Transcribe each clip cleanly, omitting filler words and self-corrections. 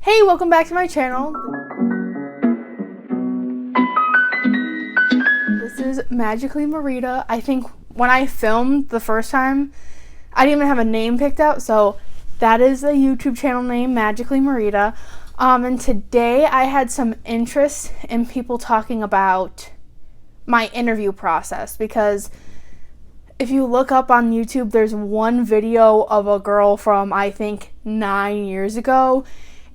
Hey, welcome back to my channel. This is Magically Marita. I think when I filmed the first time, I didn't even have a name picked out, so that is the YouTube channel name, Magically Marita. And today I had some interest in people talking about my interview process, because if you look up on YouTube, there's one video of a girl from, I think, 9 years ago,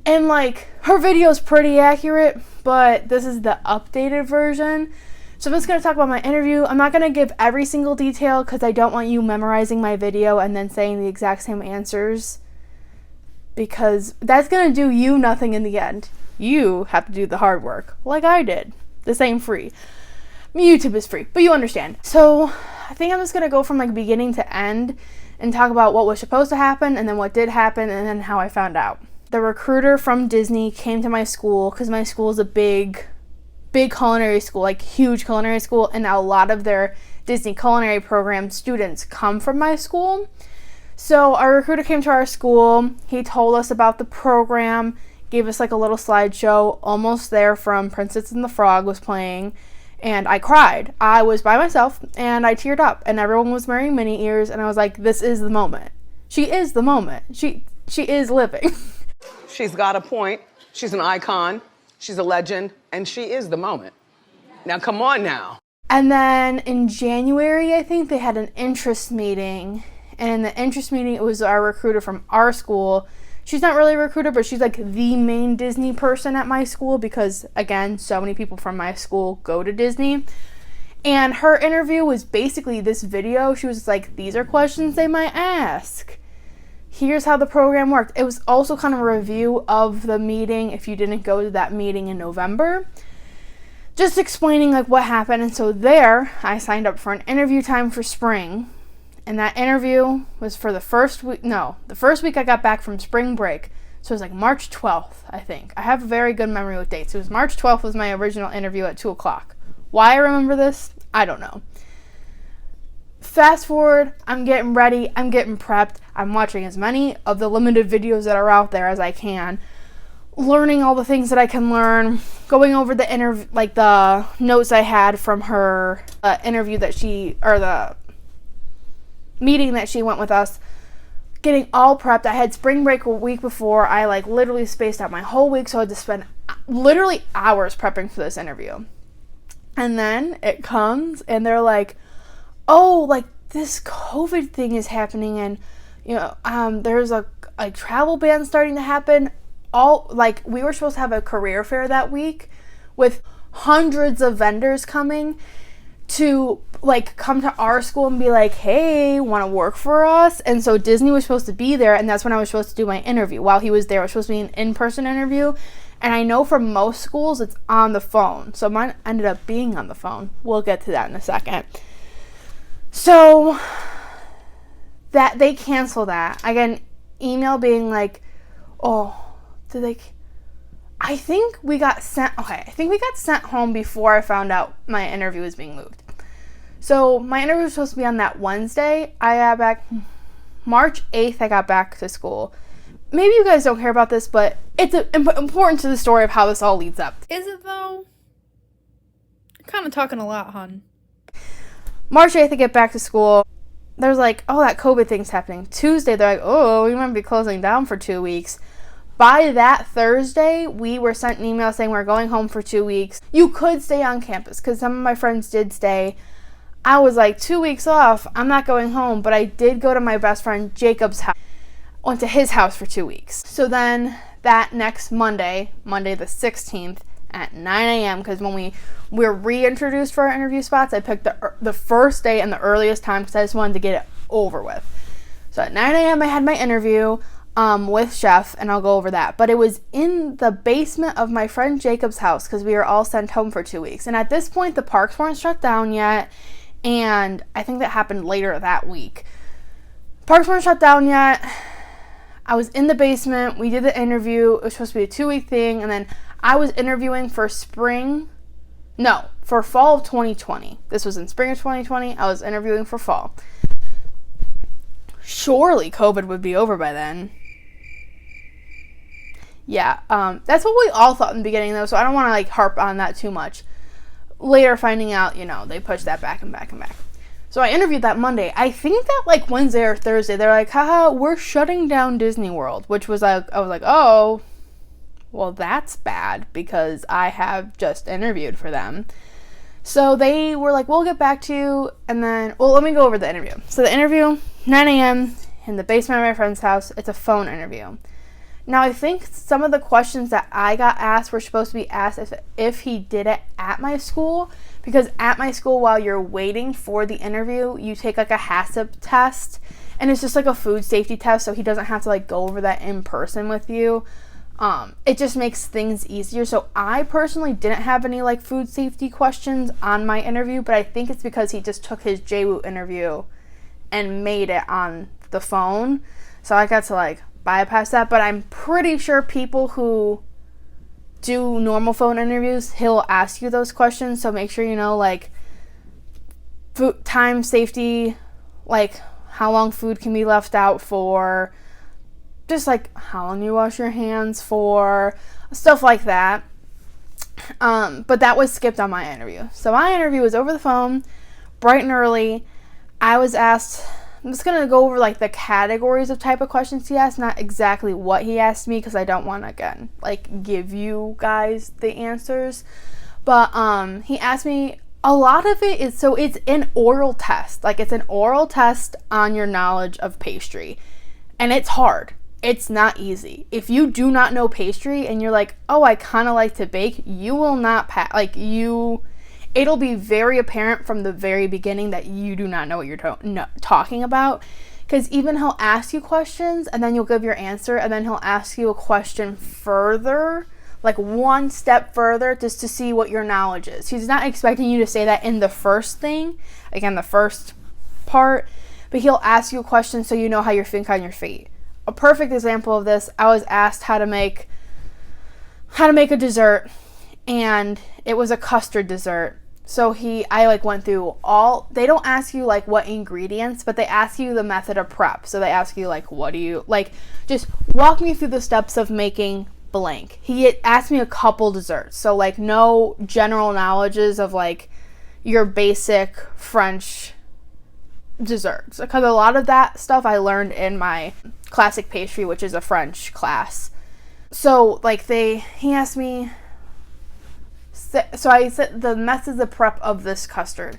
and like, her video is pretty accurate, but this is the updated version. So I'm just going to talk about my interview. I'm not going to give every single detail because I don't want you memorizing my video and then saying the exact same answers, because that's going to do you nothing in the end. You have to do the hard work, like I did. This ain't free. YouTube is free, but you understand. So I think I'm just going to go from like beginning to end and talk about what was supposed to happen and then what did happen and then how I found out. The recruiter from Disney came to my school because my school is a big culinary school, like huge culinary school, and a lot of their Disney culinary program students come from my school. So our recruiter came to our school. He told us about the program, gave us like a little slideshow. Almost There from Princess and the Frog was playing, and I cried. I was by myself and I teared up, and everyone was wearing mini ears, and I was like, this is the moment. She is the moment. She is living. She's got a point. She's an icon. She's a legend, and she is the moment. Now, come on now. And then in January, I think they had an interest meeting, and in the interest meeting, it was our recruiter from our school. She's not really a recruiter, but she's like the main Disney person at my school because, again, so many people from my school go to Disney. And her interview was basically this video. She was like, these are questions they might ask. Here's how the program worked. It was also kind of a review of the meeting if you didn't go to that meeting in November. Just explaining like what happened. And so there, I signed up for an interview time for spring. And that interview was for the first week I got back from spring break. So it was like March 12th, I think. I have a very good memory with dates. It was March 12th was my original interview at 2 o'clock. Why I remember this, I don't know. Fast forward, I'm getting ready, I'm getting prepped, I'm watching as many of the limited videos that are out there as I can, learning all the things that I can learn, going over the the notes I had from her interview the meeting that she went with us, getting all prepped. I had spring break a week before. I like literally spaced out my whole week, so I had to spend literally hours prepping for this interview. And then it comes and they're like, oh, like this COVID thing is happening, and you know, there's a travel ban starting to happen. We were supposed to have a career fair that week with hundreds of vendors coming to like come to our school and be like, hey, want to work for us? And so Disney was supposed to be there, and that's when I was supposed to do my interview. While he was there, it was supposed to be an in-person interview, and I know for most schools it's on the phone, so mine ended up being on the phone. We'll get to that in a second. So that they cancel that. I get an email being like, oh, I think we got sent home before I found out my interview was being moved. So my interview was supposed to be on that Wednesday. I got back March 8th, I got back to school. Maybe you guys don't care about this, but it's important to the story of how this all leads up. Is it though? You're kind of talking a lot, hon. March 8th, I get back to school. There's like, oh, that COVID thing's happening. Tuesday, they're like, oh, we might be closing down for 2 weeks. By that Thursday, we were sent an email saying we're going home for 2 weeks. You could stay on campus, because some of my friends did stay. I was like, 2 weeks off, I'm not going home, but I did go to my best friend Jacob's house. Went to his house for 2 weeks. So then that next Monday the 16th, at 9 a.m. because when we were reintroduced for our interview spots, I picked the first day and the earliest time because I just wanted to get it over with. So at 9 a.m. I had my interview with Chef, and I'll go over that. But it was in the basement of my friend Jacob's house because we were all sent home for 2 weeks. And at this point, the parks weren't shut down yet, and I think that happened later that week. Parks weren't shut down yet. I was in the basement. We did the interview. It was supposed to be a 2-week thing, and then I was interviewing for fall of 2020. This was in spring of 2020. I was interviewing for fall. Surely COVID would be over by then. Yeah, that's what we all thought in the beginning, though, so I don't want to, like, harp on that too much. Later, finding out, you know, they pushed that back and back and back. So I interviewed that Monday. I think that, like, Wednesday or Thursday, they're like, haha, we're shutting down Disney World, which was, like, I was like, oh, well, that's bad, because I have just interviewed for them. So they were like, we'll get back to you, and then, well, let me go over the interview. So the interview, 9 a.m., in the basement of my friend's house. It's a phone interview. Now, I think some of the questions that I got asked were supposed to be asked if he did it at my school, because at my school, while you're waiting for the interview, you take, like, a HACCP test, and it's just, like, a food safety test, so he doesn't have to, like, go over that in person with you. It just makes things easier. So I personally didn't have any, like, food safety questions on my interview, but I think it's because he just took his JWU interview and made it on the phone, so I got to, like, bypass that. But I'm pretty sure people who do normal phone interviews, he'll ask you those questions, so make sure you know, like, food time, safety, like, how long food can be left out for, just, like, how long you wash your hands for, stuff like that. But that was skipped on my interview. So my interview was over the phone, bright and early. I was asked, I'm just going to go over, like, the categories of type of questions he asked, not exactly what he asked me, because I don't want to, again, like, give you guys the answers. But he asked me, a lot of it is, so it's an oral test. Like, it's an oral test on your knowledge of pastry. And it's hard. It's not easy. If you do not know pastry and you're like, oh, I kind of like to bake, you will not pass. Like, it'll be very apparent from the very beginning that you do not know what you're talking about. Because even he'll ask you questions and then you'll give your answer, and then he'll ask you a question further, like one step further, just to see what your knowledge is. He's not expecting you to say that in the first thing, again, the first part, but he'll ask you a question so you know how you think on your feet. A perfect example of this, I was asked how to make a dessert, and it was a custard dessert. So I like went through they don't ask you, like, what ingredients, but they ask you the method of prep. So they ask you, like, what do you, like, just walk me through the steps of making blank. He asked me a couple desserts. So, like, no general knowledges of, like, your basic French desserts, because a lot of that stuff I learned in my classic pastry, which is a French class. So, like, he asked me, so I said the methods of prep of this custard,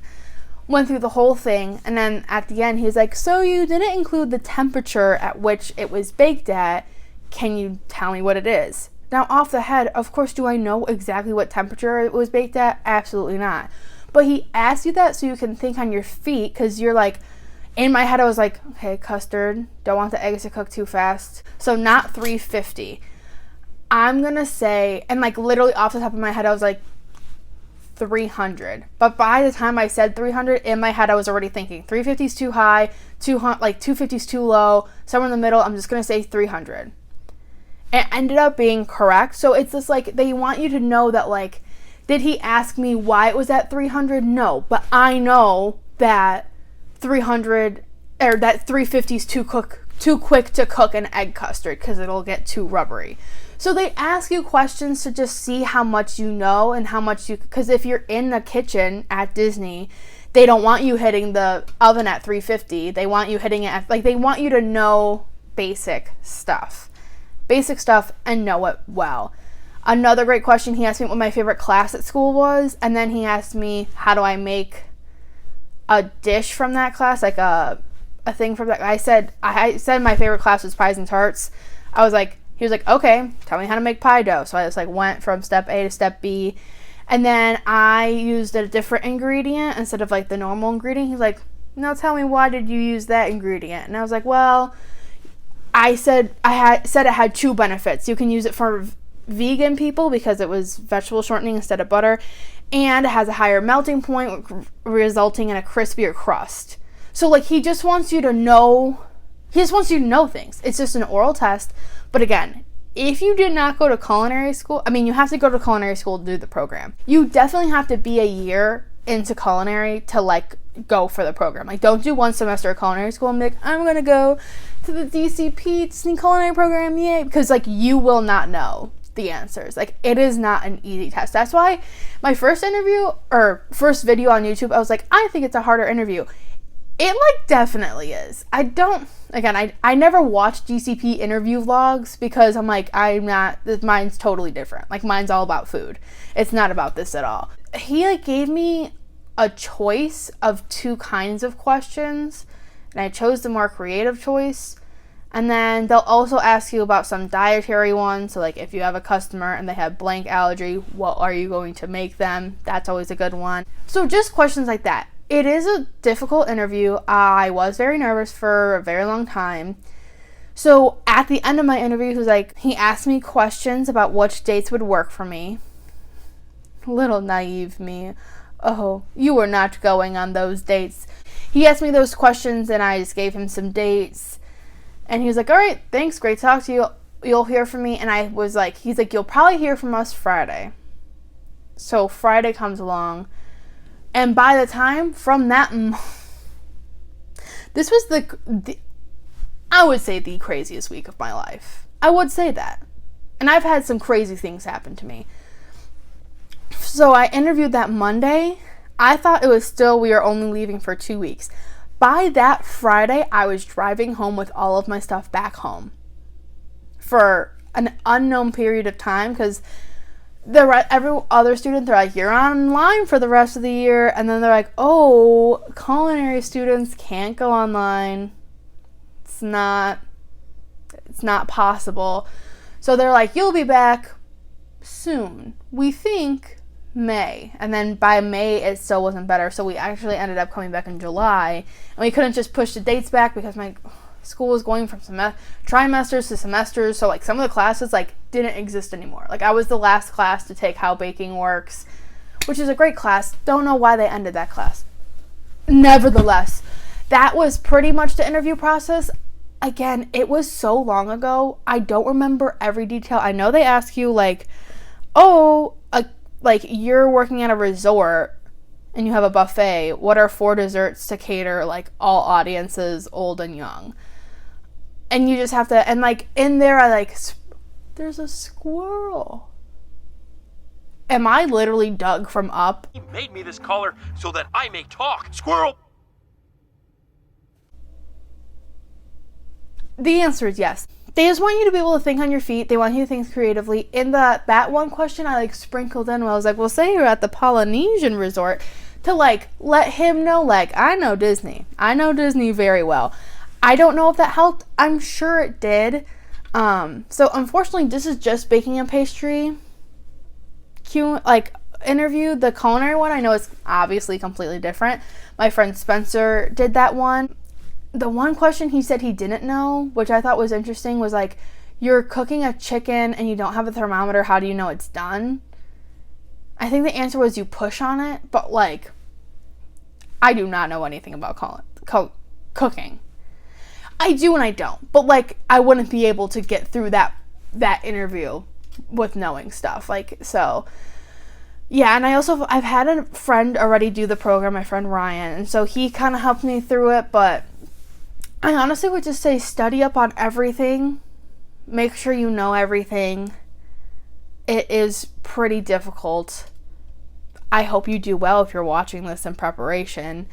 went through the whole thing, and then at the end he's like, so you didn't include the temperature at which it was baked at, can you tell me what it is? Now, off the head, of course, do I know exactly what temperature it was baked at? Absolutely not. But he asks you that so you can think on your feet, because you're like, in my head I was like, okay, custard, don't want the eggs to cook too fast, so not 350. I'm gonna say, and, like, literally off the top of my head I was like 300, but by the time I said 300, in my head I was already thinking 350 is too high, 250 is too low, somewhere in the middle. I'm just gonna say 300. It ended up being correct. So it's just like, they want you to know that, like, did he ask me why it was at 300? No, but I know that 300 or that 350 is too quick to cook an egg custard, because it'll get too rubbery. So they ask you questions to just see how much you know and how much because if you're in the kitchen at Disney, they don't want you hitting the oven at 350. They want you hitting it at, like, they want you to know basic stuff and know it well. Another great question, he asked me what my favorite class at school was, and then he asked me how do I make a dish from that class, like a thing from that. I said my favorite class was pies and tarts. He was like, okay, tell me how to make pie dough. So I just, like, went from step A to step B, and then I used a different ingredient instead of, like, the normal ingredient. He's like, now tell me, why did you use that ingredient? And I was like, well, I said it had two benefits. You can use it for vegan people because it was vegetable shortening instead of butter, and it has a higher melting point, resulting in a crispier crust. So, like, he just wants you to know things. It's just an oral test. But again, if you did not go to culinary school, I mean, you have to go to culinary school to do the program. You definitely have to be a year into culinary to, like, go for the program. Like, don't do one semester of culinary school and be like, I'm gonna go to the DCP Disney Culinary program, yay, because like you will not know the answers. Like it is not an easy test. That's why my first video on YouTube, I was like, I think it's a harder interview. It like definitely is. I never watched DCP interview vlogs because I'm like, mine's totally different. Like mine's all about food. It's not about this at all. He like gave me a choice of 2 kinds of questions and I chose the more creative choice. And then they'll also ask you about some dietary ones. So like if you have a customer and they have blank allergy, what are you going to make them? That's always a good one. So just questions like that. It is a difficult interview. I was very nervous for a very long time. So at the end of my interview, he asked me questions about which dates would work for me. Little naive me. Oh, you were not going on those dates. He asked me those questions and I just gave him some dates. And he was like, all right, thanks. Great to talk to you. You'll hear from me. And I was like, he's like, you'll probably hear from us Friday. So Friday comes along. And by the time from that, this was the I would say the craziest week of my life. I would say that. And I've had some crazy things happen to me. So I interviewed that Monday. I thought it was still, we were only leaving for 2 weeks. By that Friday, I was driving home with all of my stuff back home for an unknown period of time because every other student, they're like, you're online for the rest of the year. And then they're like, oh, culinary students can't go online. It's not possible. So they're like, you'll be back soon. We think May. And then by May, it still wasn't better. So we actually ended up coming back in July. And we couldn't just push the dates back because my school was going from trimesters to semesters. So like some of the classes like didn't exist anymore. Like I was the last class to take How Baking Works, which is a great class. Don't know why they ended that class. Nevertheless, that was pretty much the interview process. Again, it was so long ago. I don't remember every detail. I know they ask you like, like you're working at a resort and you have a buffet. What are 4 desserts to cater like all audiences, old and young? And you just have to, and like in there, there's a squirrel. Am I literally Doug from Up? He made me this collar so that I may talk. Squirrel! The answer is yes. They just want you to be able to think on your feet. They want you to think creatively. In that one question, I like sprinkled in where I was like, well, say you're at the Polynesian resort, to like let him know, like, I know Disney. I know Disney very well. I don't know if that helped. I'm sure it did. So unfortunately, this is just baking and pastry interview. The culinary one, I know it's obviously completely different. My friend Spencer did that one. The one question he said he didn't know, which I thought was interesting, was like, you're cooking a chicken and you don't have a thermometer. How do you know it's done? I think the answer was you push on it, but like, I do not know anything about cooking. I do and I don't, but like, I wouldn't be able to get through that interview with knowing stuff. Like, so yeah. And I've had a friend already do the program, my friend Ryan, and so he kind of helped me through it, but I honestly would just say study up on everything. Make sure you know everything. It is pretty difficult. I hope you do well if you're watching this in preparation.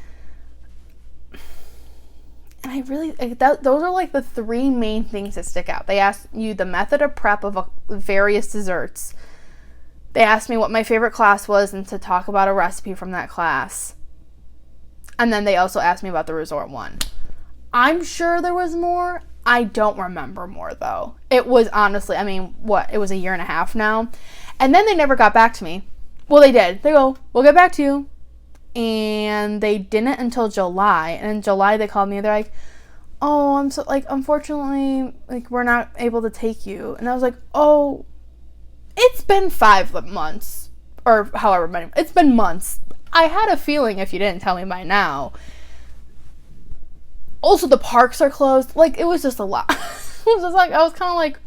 And I really, those are like the 3 main things that stick out. They ask you the method of prep of various desserts. They asked me what my favorite class was and to talk about a recipe from that class. And then they also asked me about the resort one. I'm sure there was more. I don't remember more though. It was honestly, it was a year and a half now. And then they never got back to me. Well, they did. They go, we'll get back to you. And they didn't until July. And in July they called me. They're like, oh, I'm so unfortunately, we're not able to take you. And I was like, oh, it's been 5 months or however many. It's been months. I had a feeling if you didn't tell me by now. Also, the parks are closed. It was just a lot. It was just I was kind of like,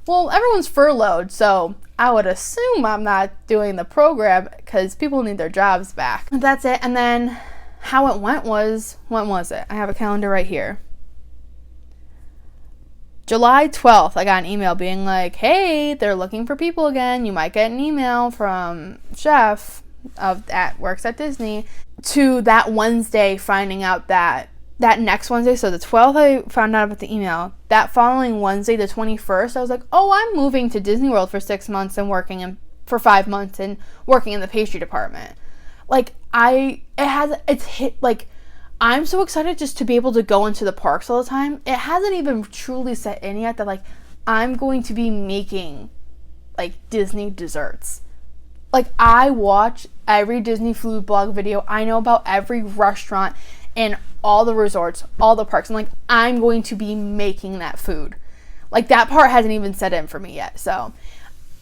well, everyone's furloughed, so I would assume I'm not doing the program because people need their jobs back. That's it. And then how it went was, when was it? I have a calendar right here. July 12th, I got an email being like, hey, they're looking for people again. You might get an email from Chef that works at Disney. To that Wednesday, finding out that next Wednesday, so the 12th, I found out about the email. That following Wednesday, the 21st, I was like, oh, I'm moving to Disney World for 6 months and working for 5 months and working in the pastry department. Like, it's hit, like, I'm so excited just to be able to go into the parks all the time. It hasn't even truly set in yet that, like, I'm going to be making, like, Disney desserts. Like, I watch every Disney food blog video. I know about every restaurant and all the resorts, all the parks. And, like, I'm going to be making that food. Like, that part hasn't even set in for me yet. So,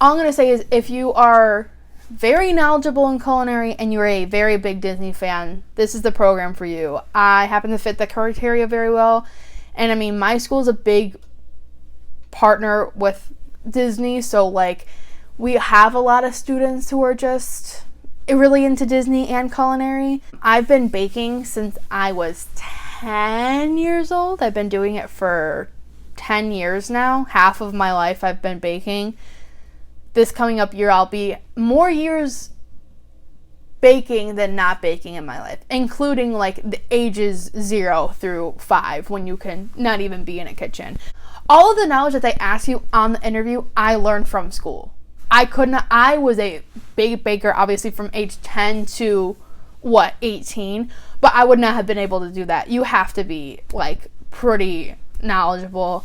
all I'm going to say is if you are very knowledgeable in culinary and you're a very big Disney fan, this is the program for you. I happen to fit the criteria very well. And, I mean, my school is a big partner with Disney. So, like, we have a lot of students who are just really into Disney and culinary. I've been baking since I was 10 years old. I've been doing it for 10 years now. Half of my life I've been baking. This coming up year, I'll be more years baking than not baking in my life, including like the ages 0 through 5 when you can not even be in a kitchen. All of the knowledge that they ask you on the interview, I learned from school. I was a big baker, obviously, from age 10 to, 18? But I would not have been able to do that. You have to be, like, pretty knowledgeable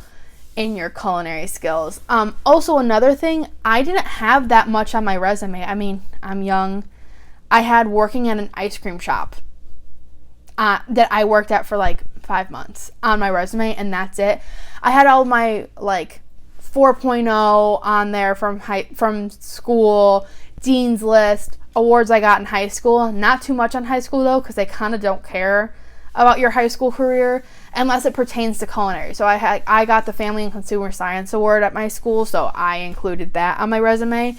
in your culinary skills. Also, another thing, I didn't have that much on my resume. I mean, I'm young. I had working at an ice cream shop that I worked at for, like, 5 months on my resume, and that's it. I had all my, like, 4.0 on there from school, Dean's List, awards I got in high school. Not too much on high school, though, because they kind of don't care about your high school career unless it pertains to culinary. So I got the Family and Consumer Science Award at my school, so I included that on my resume.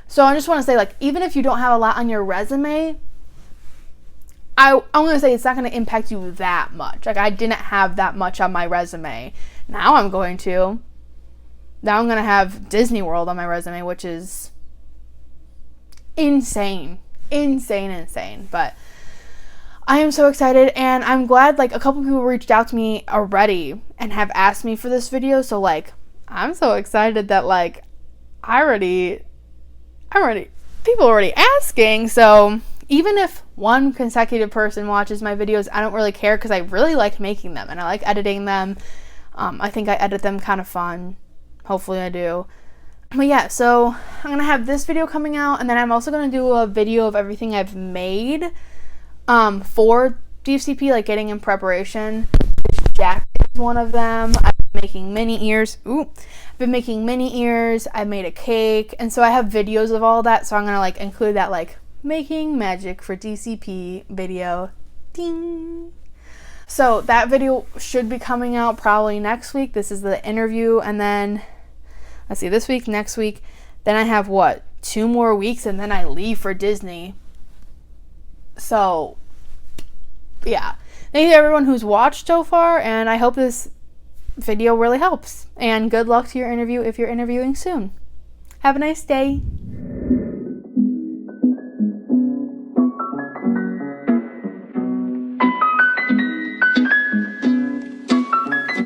So I just want to say, like, even if you don't have a lot on your resume, I'm going to say it's not going to impact you that much. Like, I didn't have that much on my resume. Now I'm going to. Now I'm going to have Disney World on my resume, which is insane. Insane. But I am so excited, and I'm glad, like, a couple people reached out to me already and have asked me for this video. So, like, I'm so excited that, like, people already asking. So even if one consecutive person watches my videos, I don't really care because I really like making them and I like editing them. I think I edit them kind of fun. Hopefully I do. But yeah, so I'm going to have this video coming out, and then I'm also going to do a video of everything I've made for DCP, like getting in preparation. This jacket is one of them. I've been making mini ears. I made a cake, and so I have videos of all that, so I'm going to like include that like making magic for DCP video. Ding! So that video should be coming out probably next week. This is the interview, and then let's see, this week, next week, then I have 2 more weeks, and then I leave for Disney. So yeah, thank you to everyone who's watched so far, and I hope this video really helps, and good luck to your interview if you're interviewing soon. Have a nice day.